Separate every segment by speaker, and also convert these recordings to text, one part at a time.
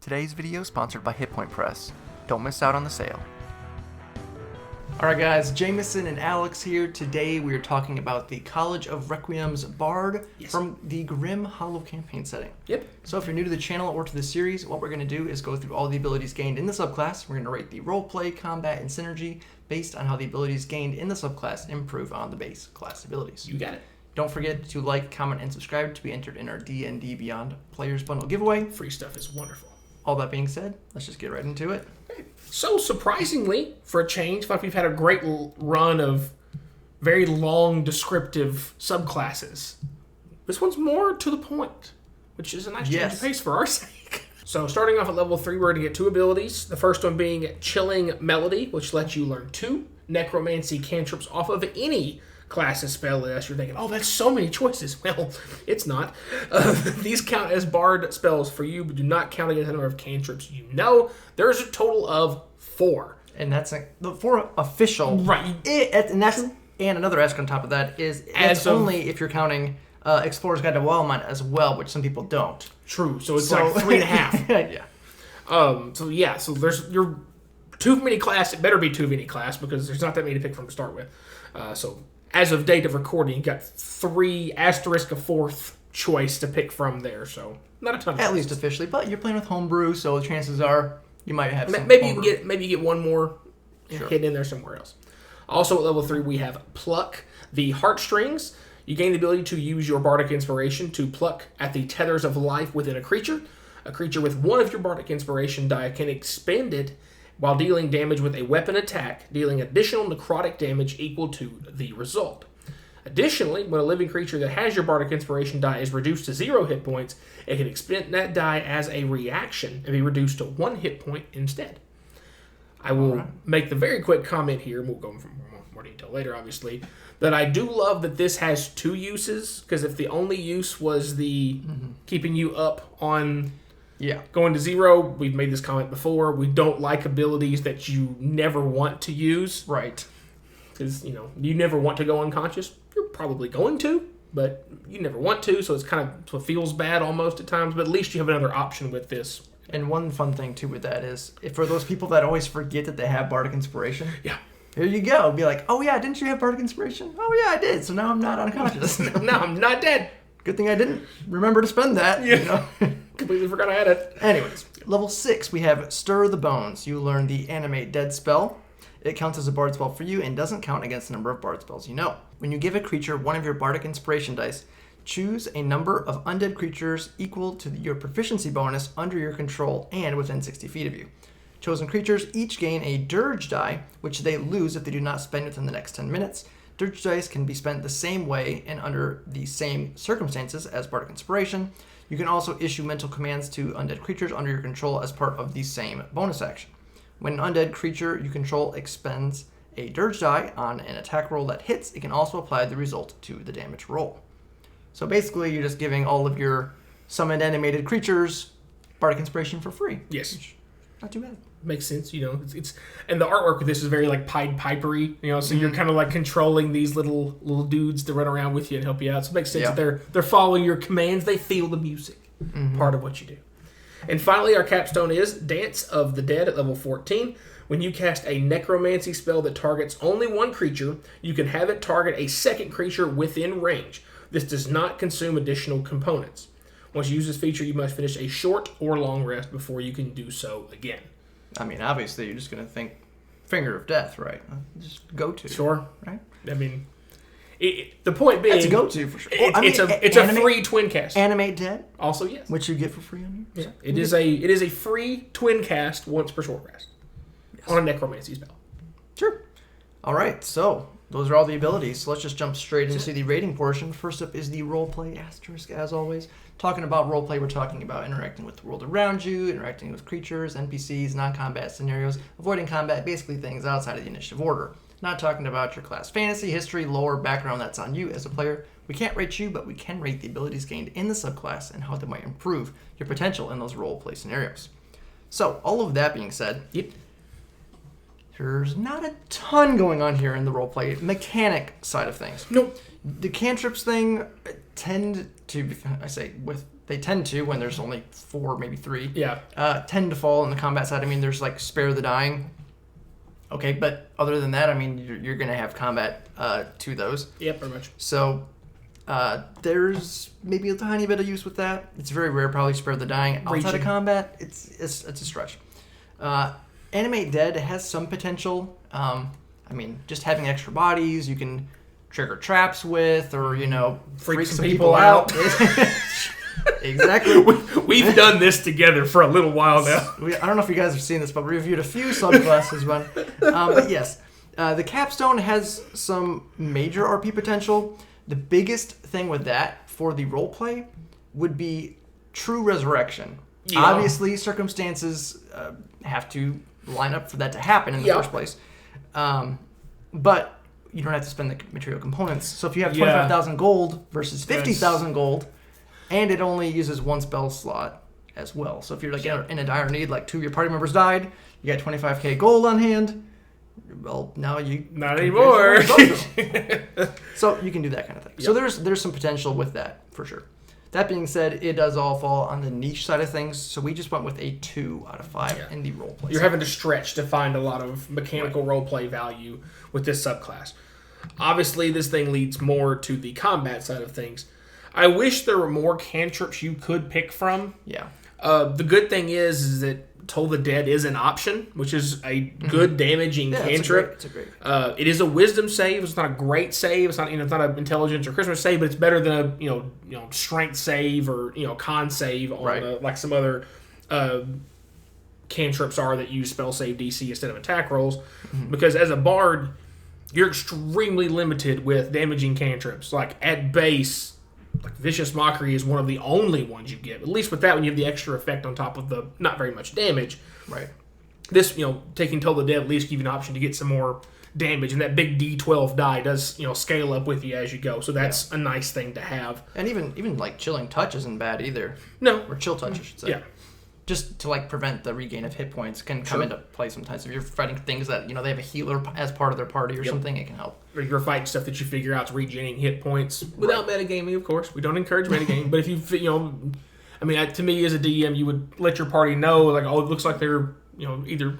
Speaker 1: Today's video is sponsored by Hit Point Press. Don't miss out on the sale.
Speaker 2: Alright guys, Jameson and Alex here. Today we are talking about the College of Requiems Bard from the Grim Hollow campaign setting.
Speaker 3: Yep.
Speaker 2: So if you're new to the channel or to the series, what we're going to do is go through all the abilities gained in the subclass. We're going to rate the roleplay, combat, and synergy based on how the abilities gained in the subclass improve on the base class abilities.
Speaker 3: You got it.
Speaker 2: Don't forget to like, comment, and subscribe to be entered in our D&D Beyond Players Bundle giveaway.
Speaker 3: Free stuff is wonderful.
Speaker 2: All that being said, let's just get right into it.
Speaker 3: So surprisingly, for a change, we've had a great run of very long descriptive subclasses. This one's more to the point, which is a nice change of pace for our sake. So starting off at level 3, we're going to get 2 abilities. The first one being Chilling Melody, which lets you learn 2 necromancy cantrips off of any class of spell list. You're thinking, oh, that's so many choices. Well, it's not. These count as bard spells for you, but do not count against the number of cantrips you know. There's a total of 4.
Speaker 2: And that's the 4 official.
Speaker 3: Right.
Speaker 2: And another ask on top of that is it's only if you're counting Explorer's Guide to Wildmine as well, which some people don't.
Speaker 3: True. So it's like 3.5.
Speaker 2: Yeah.
Speaker 3: So there's your too many class. It better be too many class because there's not that many to pick from to start with. So as of date of recording, you got 3 asterisk a 4th choice to pick from there. So not a ton.
Speaker 2: At least officially, but you're playing with homebrew, so chances are you might have some
Speaker 3: maybe
Speaker 2: homebrew.
Speaker 3: you get one more hidden in there somewhere else. Also at level 3, we have Pluck the Heartstrings. You gain the ability to use your Bardic Inspiration to pluck at the tethers of life within a creature. A creature with one of your Bardic Inspiration die can expend it while dealing damage with a weapon attack, dealing additional necrotic damage equal to the result. Additionally, when a living creature that has your Bardic Inspiration die is reduced to 0 hit points, it can expend that die as a reaction and be reduced to 1 hit point instead. I will make the very quick comment here, and we'll go into more detail later, obviously, that I do love that this has 2 uses, because if the only use was the keeping you up on going to 0, we've made this comment before, we don't like abilities that you never want to use.
Speaker 2: Right.
Speaker 3: Because, you never want to go unconscious. You're probably going to, but you never want to, so it's kind of, so it feels bad almost at times, but at least you have another option with this.
Speaker 2: And one fun thing, too, with that is, if for those people that always forget that they have Bardic Inspiration, here you go. Be like, oh, yeah, didn't you have Bardic Inspiration? Oh, yeah, I did, so now I'm not unconscious.
Speaker 3: Now I'm not dead.
Speaker 2: Good thing I didn't remember to spend that.
Speaker 3: Completely forgot I had it.
Speaker 2: Anyways, level 6, we have Stir the Bones. You learn the Animate Dead spell. It counts as a bard spell for you and doesn't count against the number of bard spells you know. When you give a creature one of your Bardic Inspiration dice, choose a number of undead creatures equal to your proficiency bonus under your control and within 60 feet of you. Chosen creatures each gain a Dirge die, which they lose if they do not spend within the next 10 minutes. Dirge dice can be spent the same way and under the same circumstances as Bardic Inspiration. You can also issue mental commands to undead creatures under your control as part of the same bonus action. When an undead creature you control expends a Dirge die on an attack roll that hits, it can also apply the result to the damage roll. So basically, you're just giving all of your summoned animated creatures Bardic Inspiration for free.
Speaker 3: Yes.
Speaker 2: Not too bad.
Speaker 3: Makes sense, it's and the artwork with this is very like Pied Pipery, so you're kind of like controlling these little dudes to run around with you and help you out. So it makes sense that they're following your commands. They feel the music, part of what you do. And finally, our capstone is Dance of the Dead at level 14. When you cast a necromancy spell that targets only one creature, you can have it target a second creature within range. This does not consume additional components. Once you use this feature, you must finish a short or long rest before you can do so again.
Speaker 2: I mean, obviously, you're just going to think Finger of Death, right? Just go to.
Speaker 3: Sure.
Speaker 2: Right?
Speaker 3: I mean, the point being...
Speaker 2: It's a go-to for sure.
Speaker 3: It's a free twin cast.
Speaker 2: Animate Dead?
Speaker 3: Also, yes.
Speaker 2: Which you get for free on here.
Speaker 3: Yeah. It is a free twin cast once per short rest. Yes. On a necromancy spell.
Speaker 2: Sure. All right, so those are all the abilities. So let's just jump straight into the rating portion. First up is the roleplay asterisk, as always. Talking about roleplay, we're talking about interacting with the world around you, interacting with creatures, NPCs, non-combat scenarios, avoiding combat, basically things outside of the initiative order. Not talking about your class fantasy, history, lore, background, that's on you as a player. We can't rate you, but we can rate the abilities gained in the subclass and how they might improve your potential in those roleplay scenarios. So, all of that being said, there's not a ton going on here in the roleplay mechanic side of things.
Speaker 3: Nope.
Speaker 2: The cantrips thing tend to, I say with they tend to, when there's only 4, maybe 3,
Speaker 3: Yeah.
Speaker 2: tend to fall on the combat side. I mean, there's like Spare the Dying. Okay, but other than that, I mean, you're going to have combat to those.
Speaker 3: Yeah, pretty much.
Speaker 2: So there's maybe a tiny bit of use with that. It's very rare, probably Spare the Dying. Outside of combat, it's a stretch. Animate Dead has some potential. I mean, just having extra bodies, you can trigger traps with, or,
Speaker 3: freak some people out.
Speaker 2: Exactly.
Speaker 3: We've done this together for a little while now.
Speaker 2: I don't know if you guys have seen this, but we reviewed a few subclasses. But yes, the Capstone has some major RP potential. The biggest thing with that for the roleplay would be true resurrection. Yeah. Obviously, circumstances have to line up for that to happen in the first place. But you don't have to spend the material components. So if you have 25,000 gold versus 50,000 gold, and it only uses 1 spell slot as well. So if you're like in a dire need, like 2 of your party members died, you got 25k gold on hand. Well, now you
Speaker 3: not anymore.
Speaker 2: So you can do that kind of thing. Yep. So there's some potential with that for sure. That being said, it does all fall on the niche side of things. So we just went with a 2 out of 5 in the roleplay.
Speaker 3: You're having to stretch to find a lot of mechanical roleplay value with this subclass. Obviously, this thing leads more to the combat side of things. I wish there were more cantrips you could pick from.
Speaker 2: Yeah.
Speaker 3: The good thing is that Toll the Dead is an option, which is a good damaging cantrip.
Speaker 2: It's a great.
Speaker 3: It is a wisdom save. It's not a great save. It's not it's not an intelligence or Christmas save, but it's better than a strength save or con save on like some other cantrips are that use spell save DC instead of attack rolls. Because as a bard, you're extremely limited with damaging cantrips. Like at base, like Vicious Mockery is one of the only ones you get. At least with that one, you have the extra effect on top of the not very much damage.
Speaker 2: Right.
Speaker 3: This, taking Toll the Dead at least give you an option to get some more damage, and that big D12 die does, scale up with you as you go. So that's a nice thing to have.
Speaker 2: And even like Chilling Touch isn't bad either.
Speaker 3: No.
Speaker 2: Or Chill Touch, I should say.
Speaker 3: Yeah.
Speaker 2: Just to prevent the regain of hit points can come into play sometimes. If you're fighting things that they have a healer as part of their party or something, it can help.
Speaker 3: Or you're fighting stuff that you figure out is regenerating hit points without metagaming, of course. We don't encourage metagaming, but if you to me as a DM, you would let your party know it looks like they're either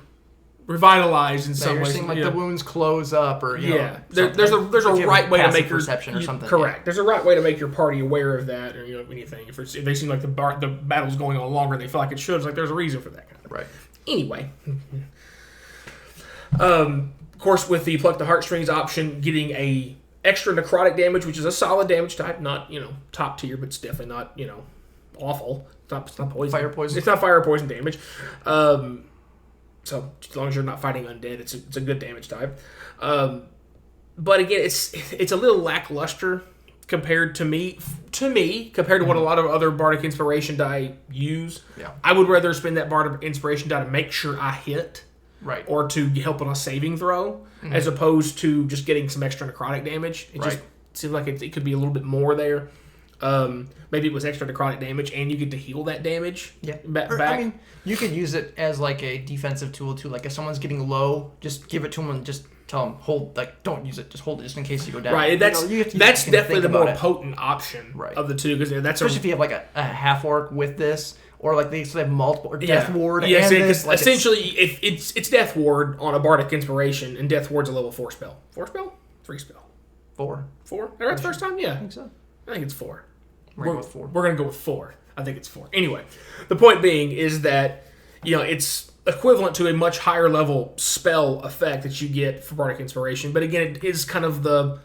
Speaker 3: revitalized in some way.
Speaker 2: Seeing the wounds close up, or
Speaker 3: there's a right way to make your
Speaker 2: perception or something.
Speaker 3: Correct. Yeah. There's a right way to make your party aware of that, or anything. If they seem like the battle's going on longer, they feel like it should. It's like there's a reason for that kind of thing.
Speaker 2: Right.
Speaker 3: Anyway, of course, with the Pluck the Heartstrings option, getting a extra necrotic damage, which is a solid damage type, not top tier, but it's definitely not awful. It's not poison.
Speaker 2: Fire poison.
Speaker 3: It's not fire or poison damage. So as long as you're not fighting undead, it's a good damage type. But again, it's a little lackluster compared to what a lot of other Bardic Inspiration die use.
Speaker 2: Yeah.
Speaker 3: I would rather spend that Bardic Inspiration die to make sure I hit, or to help on a saving throw, as opposed to just getting some extra necrotic damage. It just seems like it could be a little bit more there. Maybe it was extra necrotic damage, and you get to heal that damage.
Speaker 2: Yeah,
Speaker 3: back.
Speaker 2: I mean, you could use it as a defensive tool too. Like if someone's getting low, just give it to them and just tell them hold. Don't use it. Just hold it just in case you go down.
Speaker 3: Right. That's definitely the more potent option of the two, because that's
Speaker 2: especially if you have a half orc with this, or they have multiple or Death Ward.
Speaker 3: Yeah, because essentially, if it's Death Ward on a Bardic Inspiration, and Death Ward's a level 4 spell. 4 spell? 3 spell.
Speaker 2: 4.
Speaker 3: 4? That's the first time. Yeah,
Speaker 2: I think so.
Speaker 3: I think it's 4.
Speaker 2: We're going with 4.
Speaker 3: We're going to go with 4. I think it's 4. Anyway, the point being is that, it's equivalent to a much higher level spell effect that you get for Bardic Inspiration. But again, it is kind of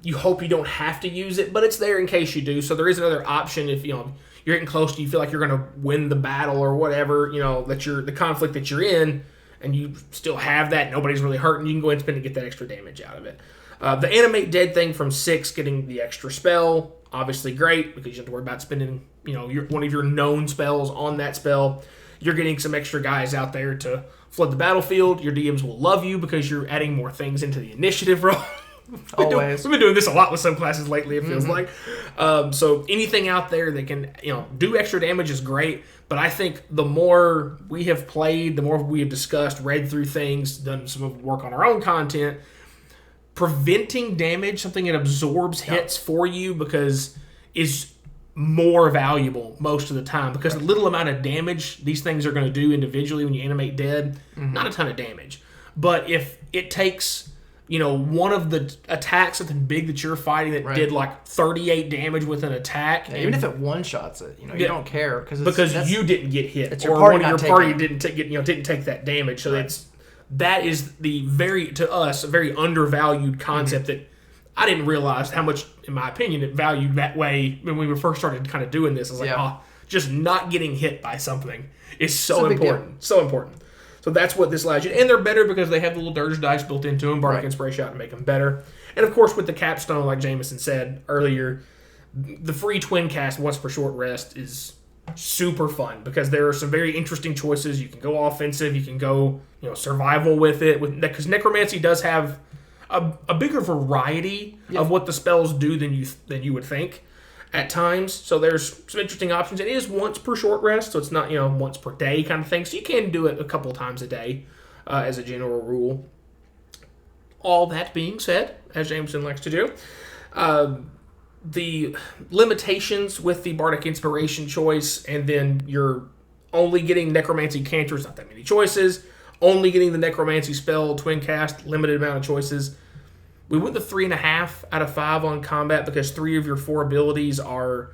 Speaker 3: you hope you don't have to use it, but it's there in case you do. So there is another option if, you're getting close to, you feel like you're going to win the battle or whatever, the conflict that you're in, and you still have that, nobody's really hurting, you can go ahead and spend and get that extra damage out of it. The Animate Dead thing from 6, getting the extra spell, obviously great, because you don't have to worry about spending, one of your known spells on that spell. You're getting some extra guys out there to flood the battlefield. Your DMs will love you because you're adding more things into the initiative roll.
Speaker 2: Always.
Speaker 3: We've been doing this a lot with some classes lately, it feels like. So anything out there that can, do extra damage is great. But I think the more we have played, the more we have discussed, read through things, done some work on our own content, preventing damage, something that absorbs hits for you, because is more valuable most of the time because the little amount of damage these things are going to do individually when you animate dead, not a ton of damage. But if it takes, one of the attacks, something big that you're fighting that did like 38 damage with an attack.
Speaker 2: Yeah, even if it one-shots it, you don't care.
Speaker 3: Because you didn't get hit.
Speaker 2: Or
Speaker 3: one of your party didn't take that damage. So that is to us, a very undervalued concept that I didn't realize how much, in my opinion, it valued that way when we first started kind of doing this. I was like, just not getting hit by something is so important. So important. So that's what this allows you. And they're better because they have the little dirge dice built into them, Bardic Inspiration out to make them better. And of course, with the capstone, like Jameson said earlier, the free twin cast once per short rest is super fun because there are some very interesting choices. You can go offensive, you can go survival with it. Because Necromancy does have a bigger variety of what the spells do than you would think at times. So there's some interesting options. It is once per short rest, so it's not once per day kind of thing. So you can do it a couple times a day as a general rule. All that being said, as Jameson likes to do, the limitations with the Bardic Inspiration choice, and then you're only getting Necromancy cantrips, not that many choices, only getting the Necromancy spell, twin cast, limited amount of choices. We went to 3.5 out of 5 on combat because 3 of your 4 abilities are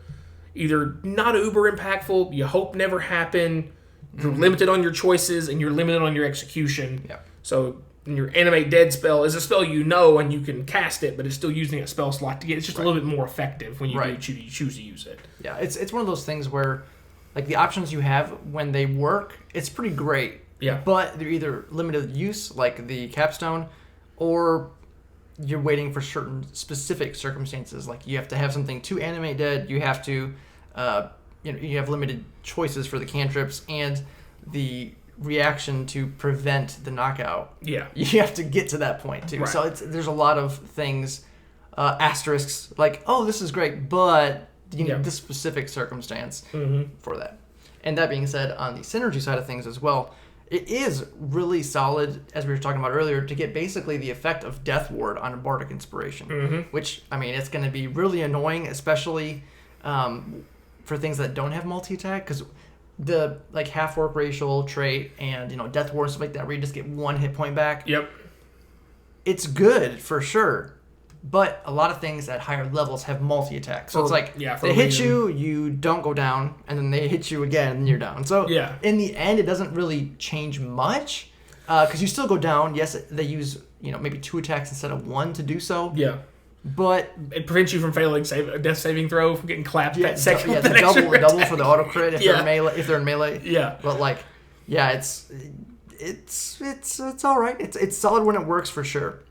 Speaker 3: either not uber impactful, you hope never happen, you're limited on your choices, and you're limited on your execution.
Speaker 2: Yeah.
Speaker 3: So your Animate Dead spell is a spell and you can cast it, but it's still using a spell slot to get. It's just a little bit more effective when you choose to use it.
Speaker 2: Yeah, it's one of those things where, like, the options you have when they work, it's pretty great.
Speaker 3: Yeah.
Speaker 2: But they're either limited use, like the capstone, or you're waiting for certain specific circumstances. Like you have to have something to animate dead. You have to, you have limited choices for the cantrips and the reaction to prevent the knockout.
Speaker 3: Yeah.
Speaker 2: You have to get to that point too.
Speaker 3: Right.
Speaker 2: So there's a lot of things, asterisks, like, oh, this is great, but you need this specific circumstance for that. And that being said, on the synergy side of things as well, it is really solid, as we were talking about earlier, to get basically the effect of Death Ward on a Bardic Inspiration, which, I mean, it's going to be really annoying, especially for things that don't have multi-attack, because the half-orc racial trait and Death Ward and stuff like that, where you just get 1 hit point back.
Speaker 3: Yep.
Speaker 2: It's good for sure, but a lot of things at higher levels have multi-attack. So it's like they hit you, you don't go down, and then they hit you again, and you're down. So in the end, it doesn't really change much because you still go down. Yes, they use maybe 2 attacks instead of 1 to do so.
Speaker 3: Yeah.
Speaker 2: But
Speaker 3: it prevents you from failing a death saving throw, from getting clapped.
Speaker 2: Yeah, the double for the auto crit if they're melee. If they're in melee.
Speaker 3: Yeah.
Speaker 2: But it's all right. It's solid when it works for sure.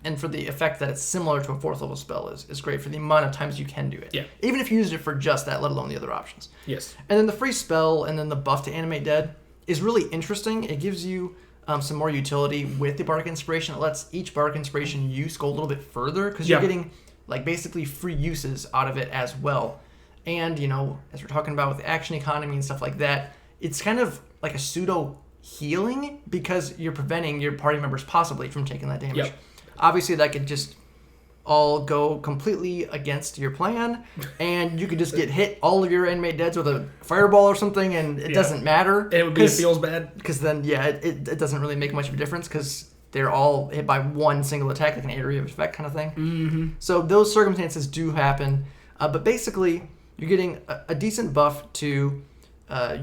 Speaker 2: And for the effect that it's similar to a 4th level spell is great for the amount of times you can do it.
Speaker 3: Yeah.
Speaker 2: Even if you used it for just that, let alone the other options.
Speaker 3: Yes.
Speaker 2: And then the free spell and then the buff to animate dead is really interesting. It gives you some more utility with the Bardic Inspiration. It lets each Bardic Inspiration use go a little bit further because you're getting basically free uses out of it as well. And, as we're talking about with the action economy and stuff like that, it's kind of like a pseudo healing because you're preventing your party members possibly from taking that damage.
Speaker 3: Yep.
Speaker 2: Obviously, that could just all go completely against your plan, and you could just get hit all of your animate deads with a fireball or something, and it doesn't matter.
Speaker 3: And it feels bad.
Speaker 2: Because then, it doesn't really make much of a difference because they're all hit by 1 single attack, like an area of effect kind of thing. Mm-hmm. So those circumstances do happen, but basically, you're getting a decent buff to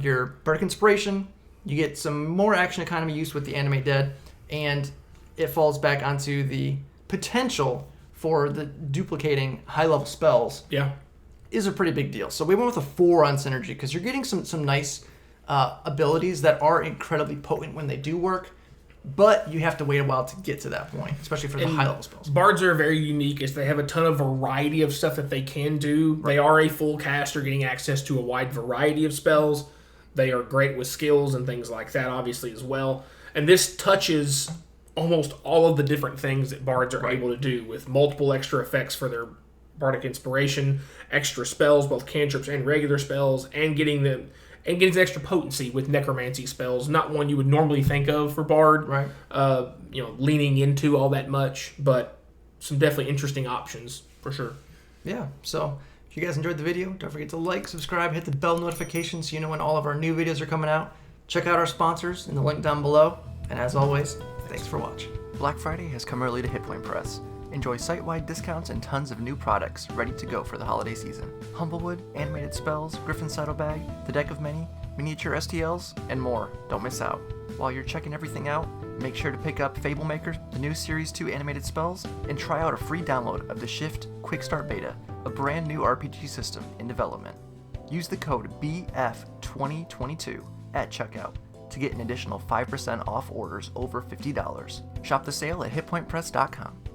Speaker 2: your Bardic Inspiration. You get some more action economy use with the animate dead, and it falls back onto the potential for the duplicating high-level spells is a pretty big deal. So we went with a 4 on synergy because you're getting some nice abilities that are incredibly potent when they do work, but you have to wait a while to get to that point, especially for the high-level spells.
Speaker 3: Bards are very unique as they have a ton of variety of stuff that they can do. Right. They are a full caster getting access to a wide variety of spells. They are great with skills and things like that, obviously, as well. And this touches almost all of the different things that bards are able to do with multiple extra effects for their Bardic Inspiration, extra spells, both cantrips and regular spells, and getting some extra potency with necromancy spells. Not one you would normally think of for bard,
Speaker 2: right?
Speaker 3: Leaning into all that much, but some definitely interesting options for sure.
Speaker 2: Yeah. So If you guys enjoyed the video, don't forget to like, subscribe, hit the bell notification so you know when all of our new videos are coming out. Check out our sponsors in the link down below. And as always, thanks for watching.
Speaker 1: Black Friday has come early to Hit Point Press. Enjoy site-wide discounts and tons of new products ready to go for the holiday season. Humblewood, animated spells, Griffin Saddlebag, the Deck of Many, miniature STLs, and more. Don't miss out. While you're checking everything out, make sure to pick up Fablemaker, the new Series 2 animated spells, and try out a free download of the Shift Quick Start Beta, a brand new RPG system in development. Use the code BF2022 at checkout to get an additional 5% off orders over $50. Shop the sale at hitpointpress.com.